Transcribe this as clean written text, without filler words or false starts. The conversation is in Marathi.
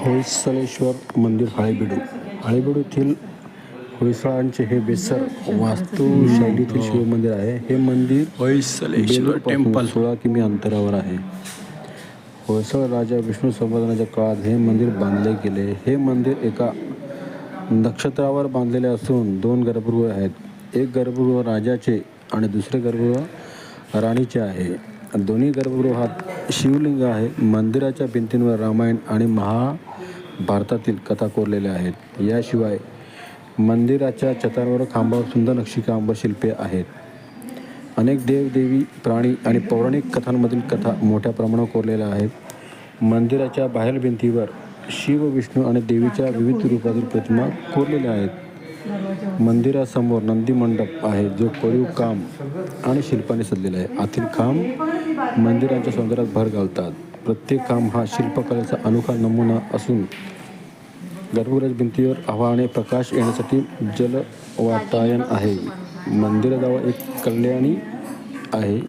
होयसळेश्वर मंदिर हळेबीडू येथील होयसळांचे हे बेसर वास्तुशैलीतील शिवमंदिर आहे. हे मंदिर होयसळेश्वर टेम्पल 16 किमी अंतरावर आहे. होयसळ राजा विष्णू संवर्धनाच्या काळात हे मंदिर बांधले गेले. हे मंदिर एका नक्षत्रावर बांधलेले असून 2 गर्भगृह आहेत. एक गर्भगृह राजाचे आणि दुसरे गर्भगृह राणीचे आहे. दोन्ही गर्भगृहात शिवलिंग आहे. मंदिराच्या भिंतींवर रामायण आणि महाभारतातील कथा कोरलेल्या आहेत. याशिवाय मंदिराच्या छतावर खांबावर सुंदर नक्षीकाम व शिल्पे आहेत. अनेक देवदेवी, प्राणी आणि पौराणिक कथांमधील कथा मोठ्या प्रमाणावर कोरलेल्या आहेत. मंदिराच्या बाहेर भिंतीवर शिव, विष्णू आणि देवीच्या विविध रूपातील प्रतिमा कोरलेल्या आहेत. मंदिरासमोर नंदी मंडप आहे, जो कोरीव काम आणि शिल्पाने सजलेला आहे. आतील खांब मंदिराच्या सौंदर्यात भर घालतात. प्रत्येक खांब हा शिल्पकलेचा अनोखा नमुना असून गर्भगृहाच्या भिंतीवर हवा आणि प्रकाश येण्यासाठी जलवातायन आहे. मंदिराजवळ एक कल्याणी आहे.